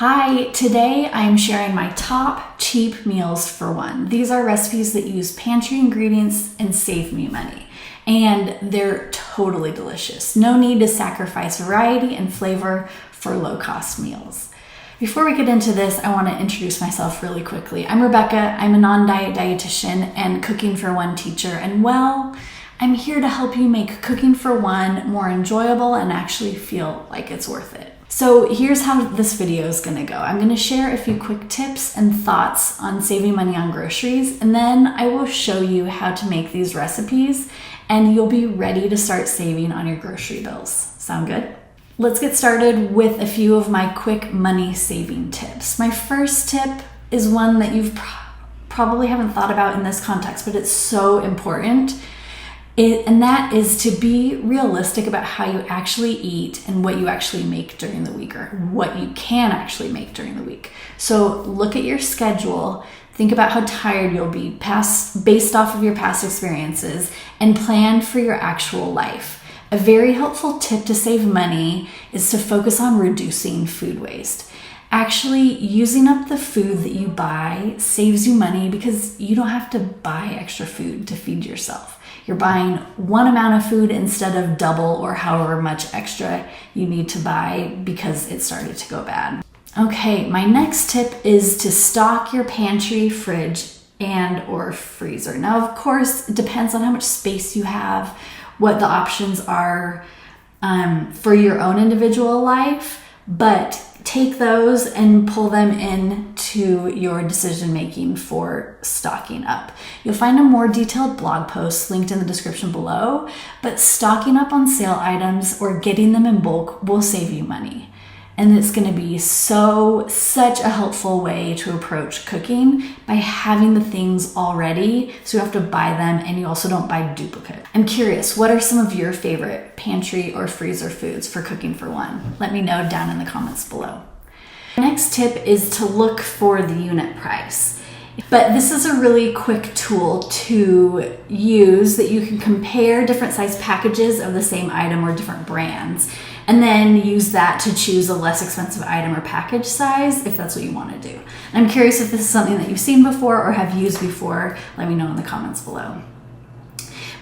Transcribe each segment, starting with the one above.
Hi, today I am sharing my top cheap meals for one. These are recipes that use pantry ingredients and save me money. And they're totally delicious. No need to sacrifice variety and flavor for low-cost meals. Before we get into this, I want to introduce myself really quickly. I'm Rebecca. I'm a non-diet dietitian and cooking for one teacher. And well, I'm here to help you make cooking for one more enjoyable and actually feel like it's worth it. So here's how this video is going to go. I'm going to share a few quick tips and thoughts on saving money on groceries, and then I will show you how to make these recipes and you'll be ready to start saving on your grocery bills. Sound good? Let's get started with a few of my quick money saving tips. My first tip is one that you've probably haven't thought about in this context, but it's so important. And that is to be realistic about how you actually eat and what you actually make during the week, or what you can actually make during the week. So look at your schedule, think about how tired you'll be based off of your past experiences, and plan for your actual life. A very helpful tip to save money is to focus on reducing food waste. Actually, using up the food that you buy saves you money because you don't have to buy extra food to feed yourself. You're buying one amount of food instead of double or however much extra you need to buy because it started to go bad. Okay, my next tip is to stock your pantry, fridge, and or freezer. Now, of course, it depends on how much space you have, what the options are for your own individual life, but take those and pull them into your decision making for stocking up. You'll find a more detailed blog post linked in the description below, but stocking up on sale items or getting them in bulk will save you money. And it's going to be such a helpful way to approach cooking by having the things already, so you have to buy them and you also don't buy duplicate. I'm curious, what are some of your favorite pantry or freezer foods for cooking for one? Let me know down in the comments below. The next tip is to look for the unit price. But this is a really quick tool to use that you can compare different size packages of the same item or different brands, and then use that to choose a less expensive item or package size if that's what you want to do. And I'm curious if this is something that you've seen before or have used before. Let me know in the comments below.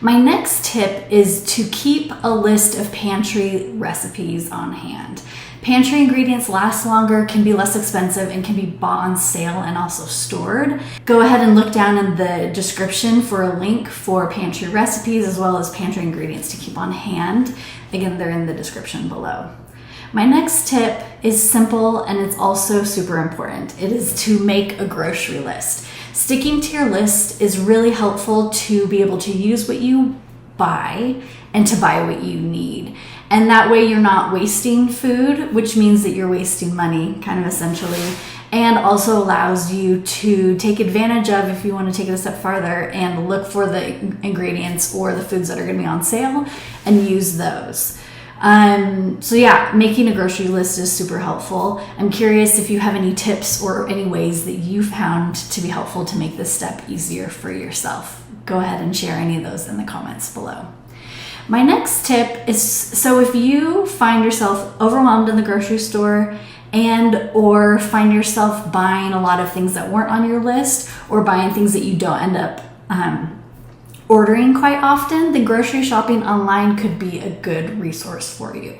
My next tip is to keep a list of pantry recipes on hand. Pantry ingredients last longer, can be less expensive, and can be bought on sale and also stored. Go ahead and look down in the description for a link for pantry recipes as well as pantry ingredients to keep on hand. Again, they're in the description below. My next tip is simple and it's also super important. It is to make a grocery list. Sticking to your list is really helpful to be able to use what you buy and to buy what you need. And that way you're not wasting food, which means that you're wasting money, kind of essentially, and also allows you to take advantage of, if you want to take it a step farther, and look for the ingredients or the foods that are going to be on sale and use those. So yeah, making a grocery list is super helpful. I'm curious if you have any tips or any ways that you found to be helpful to make this step easier for yourself. Go ahead and share any of those in the comments below. My next tip is, so if you find yourself overwhelmed in the grocery store and or find yourself buying a lot of things that weren't on your list, or buying things that you don't end up ordering quite often, then grocery shopping online could be a good resource for you.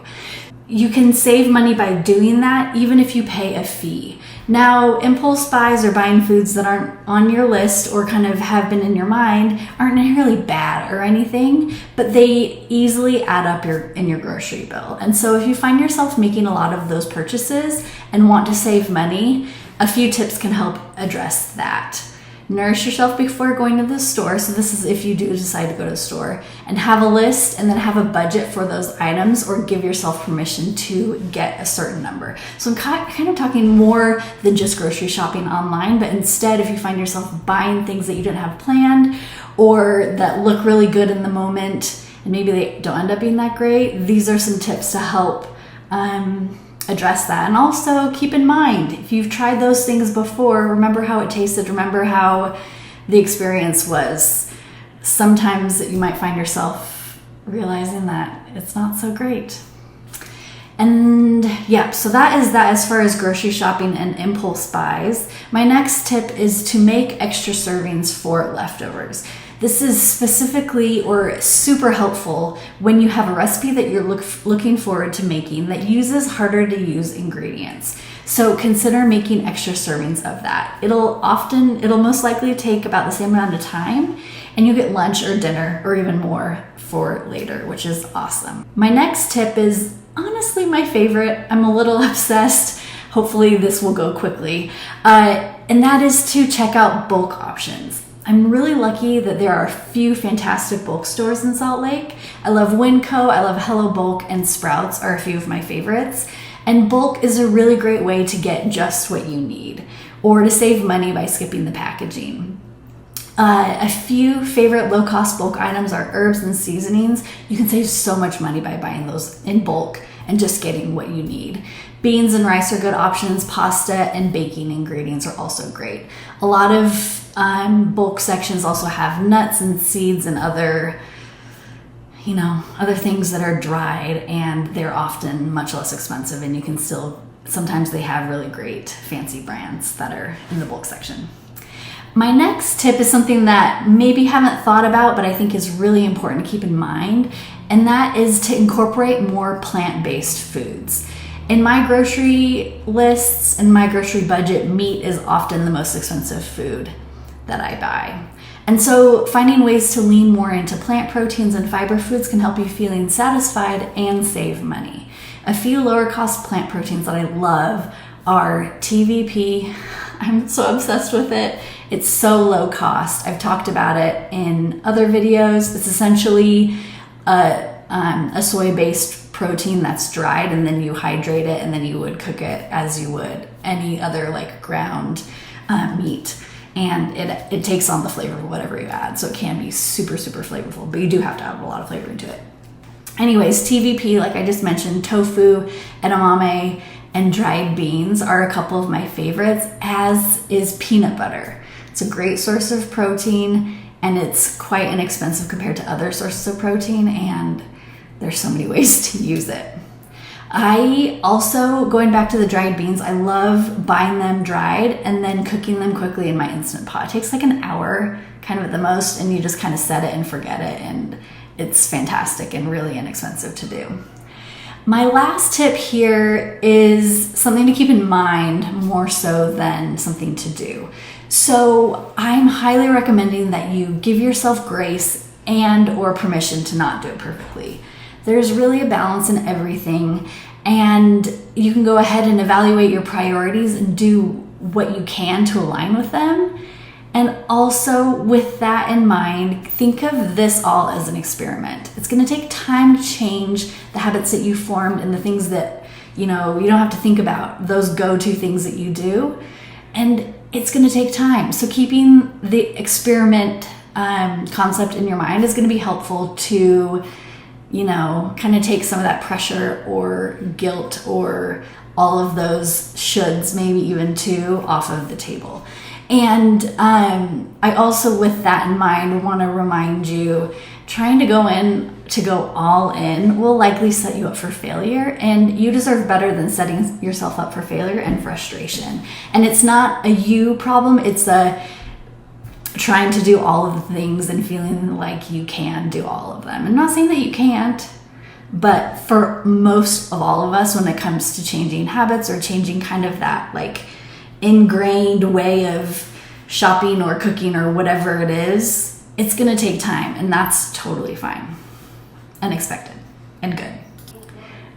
You can save money by doing that, even if you pay a fee. Now, impulse buys or buying foods that aren't on your list or kind of have been in your mind aren't necessarily bad or anything, but they easily add up in your grocery bill. And so if you find yourself making a lot of those purchases and want to save money, a few tips can help address that. Nourish yourself before going to the store. So this is if you do decide to go to the store, and have a list and then have a budget for those items, or give yourself permission to get a certain number. So I'm kind of talking more than just grocery shopping online, but instead if you find yourself buying things that you didn't have planned or that look really good in the moment and maybe they don't end up being that great, these are some tips to help address that. And also keep in mind, if you've tried those things before, remember how it tasted, remember how the experience was. Sometimes you might find yourself realizing that it's not so great. And yeah, so that is that as far as grocery shopping and impulse buys. My next tip is to make extra servings for leftovers. This is specifically or super helpful when you have a recipe that you're looking forward to making that uses harder to use ingredients. So consider making extra servings of that. It'll most likely take about the same amount of time, and you get lunch or dinner or even more for later, which is awesome. My next tip is honestly my favorite. I'm a little obsessed. Hopefully this will go quickly. And that is to check out bulk options. I'm really lucky that there are a few fantastic bulk stores in Salt Lake. I love Winco, I love Hello Bulk, and Sprouts are a few of my favorites. And bulk is a really great way to get just what you need, or to save money by skipping the packaging. A few favorite low-cost bulk items are herbs and seasonings. You can save so much money by buying those in bulk and just getting what you need. Beans and rice are good options. Pasta and baking ingredients are also great. A lot of bulk sections also have nuts and seeds and other things that are dried, and they're often much less expensive, and you can still, sometimes they have really great fancy brands that are in the bulk section. My next tip is something that maybe you haven't thought about, but I think is really important to keep in mind, and that is to incorporate more plant-based foods. In my grocery lists and my grocery budget, meat is often the most expensive food that I buy. And so finding ways to lean more into plant proteins and fiber foods can help you feeling satisfied and save money. A few lower cost plant proteins that I love are TVP. I'm so obsessed with it. It's so low cost. I've talked about it in other videos. It's essentially a soy-based protein that's dried, and then you hydrate it, and then you would cook it as you would any other like ground meat. And it takes on the flavor of whatever you add. So it can be super, super flavorful, but you do have to add a lot of flavor into it. Anyways, TVP, like I just mentioned, tofu, edamame, and dried beans are a couple of my favorites, as is peanut butter. It's a great source of protein, and it's quite inexpensive compared to other sources of protein, and there's so many ways to use it. I also, going back to the dried beans, I love buying them dried and then cooking them quickly in my Instant Pot. It takes like an hour kind of at the most, and you just kind of set it and forget it, and it's fantastic and really inexpensive to do. My last tip here is something to keep in mind more so than something to do. So I'm highly recommending that you give yourself grace and or permission to not do it perfectly. There's really a balance in everything, and you can go ahead and evaluate your priorities and do what you can to align with them. And also, with that in mind, think of this all as an experiment. It's going to take time to change the habits that you formed and the things that, you don't have to think about, those go-to things that you do. And it's going to take time. So keeping the experiment concept in your mind is going to be helpful to kind of take some of that pressure or guilt or all of those shoulds, maybe even too, off of the table. And I also, with that in mind, want to remind you, trying to go all in will likely set you up for failure, and you deserve better than setting yourself up for failure and frustration. And it's not a you problem, it's a trying to do all of the things and feeling like you can do all of them. I'm not saying that you can't, but for most of all of us, when it comes to changing habits or changing kind of that like ingrained way of shopping or cooking or whatever it is, it's going to take time, and that's totally fine and expected and good.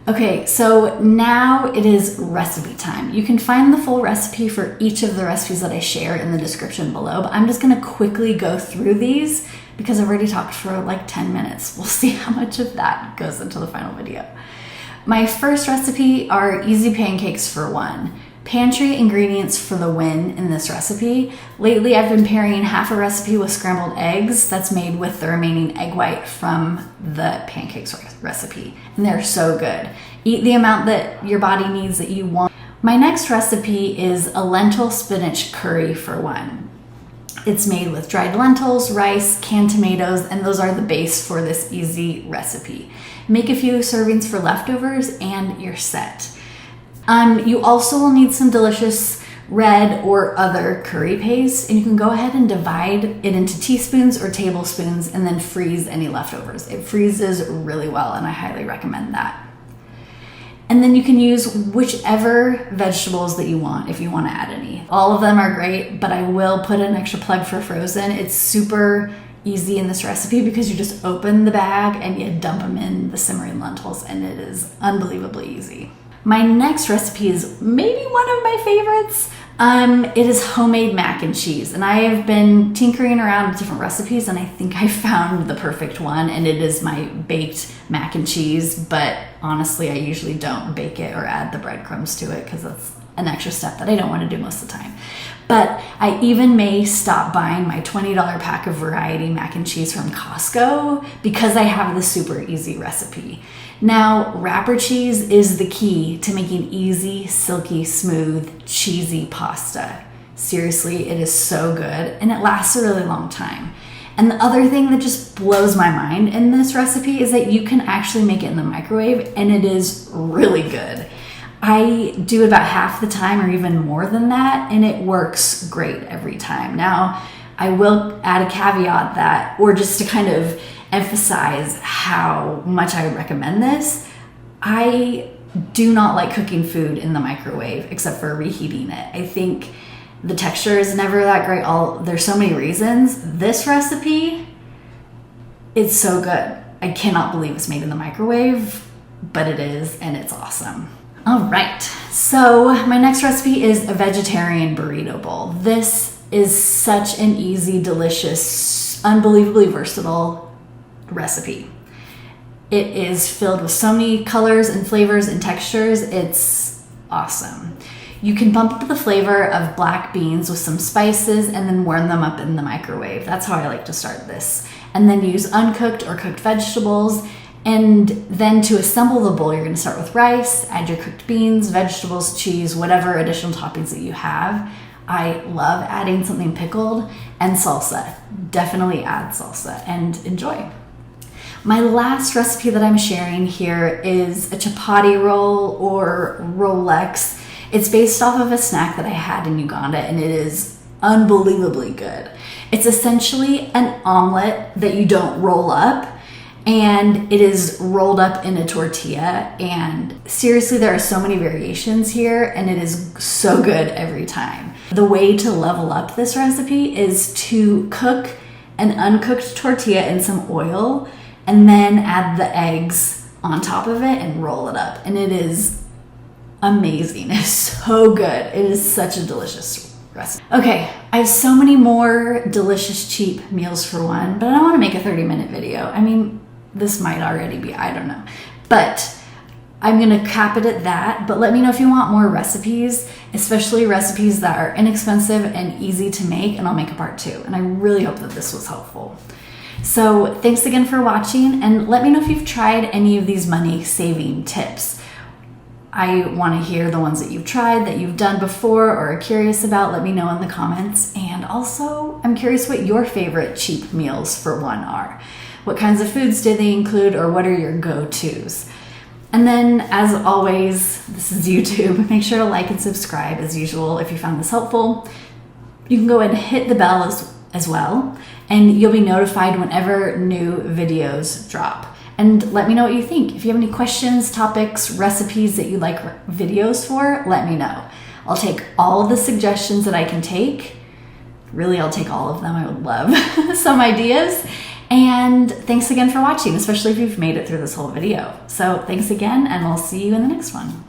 Okay, so now it is recipe time. You can find the full recipe for each of the recipes that I share in the description below, but I'm just gonna quickly go through these because I've already talked for like 10 minutes. We'll see how much of that goes into the final video. My first recipe are easy pancakes for one. Pantry ingredients for the win in this recipe. Lately, I've been pairing half a recipe with scrambled eggs that's made with the remaining egg white from the pancakes recipe, and they're so good. Eat the amount that your body needs that you want. My next recipe is a lentil spinach curry for one. It's made with dried lentils, rice, canned tomatoes, and those are the base for this easy recipe. Make a few servings for leftovers and you're set. You also will need some delicious red or other curry paste, and you can go ahead and divide it into teaspoons or tablespoons and then freeze any leftovers. It freezes really well and I highly recommend that. And then you can use whichever vegetables that you want if you want to add any. All of them are great, but I will put an extra plug for frozen. It's super easy in this recipe because you just open the bag and you dump them in the simmering lentils, and it is unbelievably easy. My next recipe is maybe one of my favorites. It is homemade mac and cheese, and I have been tinkering around with different recipes and I think I found the perfect one, and it is my baked mac and cheese, but honestly I usually don't bake it or add the breadcrumbs to it because that's an extra step that I don't want to do most of the time. But I even may stop buying my $20 pack of variety mac and cheese from Costco because I have this super easy recipe. Now, wrapper cheese is the key to making easy, silky, smooth, cheesy pasta. Seriously, it is so good and it lasts a really long time. And the other thing that just blows my mind in this recipe is that you can actually make it in the microwave and it is really good. I do it about half the time or even more than that, and it works great every time. Now, I will add a caveat that, or just to kind of emphasize how much I would recommend this, I do not like cooking food in the microwave except for reheating it. I think the texture is never that great. There's so many reasons. This recipe, it's so good. I cannot believe it's made in the microwave, but it is, and it's awesome. All right, so my next recipe is a vegetarian burrito bowl. This is such an easy, delicious, unbelievably versatile recipe. It is filled with so many colors and flavors and textures. It's awesome. You can bump up the flavor of black beans with some spices and then warm them up in the microwave. That's how I like to start this. And then use uncooked or cooked vegetables. And then to assemble the bowl, you're going to start with rice, add your cooked beans, vegetables, cheese, whatever additional toppings that you have. I love adding something pickled, and salsa. Definitely add salsa and enjoy. My last recipe that I'm sharing here is a chapati roll or Rolex. It's based off of a snack that I had in Uganda, and it is unbelievably good. It's essentially an omelet that you don't roll up, and it is rolled up in a tortilla, and seriously there are so many variations here and it is so good every time. The way to level up this recipe is to cook an uncooked tortilla in some oil and then add the eggs on top of it and roll it up, and it is amazing. It's so good. It is such a delicious recipe. Okay, I have so many more delicious cheap meals for one, but I don't want to make a 30-minute video. I mean, this might already be, I don't know. But I'm gonna cap it at that, but let me know if you want more recipes, especially recipes that are inexpensive and easy to make, and I'll make a part 2. And I really hope that this was helpful. So thanks again for watching, and let me know if you've tried any of these money saving tips. I want to hear the ones that you've tried, that you've done before or are curious about. Let me know in the comments. And also, I'm curious what your favorite cheap meals for one are. What kinds of foods do they include, or what are your go-tos? And then, as always, this is YouTube. Make sure to like and subscribe as usual if you found this helpful. You can go ahead and hit the bell as well, and you'll be notified whenever new videos drop. And let me know what you think. If you have any questions, topics, recipes that you'd like videos for, let me know. I'll take all of the suggestions that I can take. Really, I'll take all of them. I would love some ideas. And thanks again for watching, especially if you've made it through this whole video. So thanks again, and I'll see you in the next one.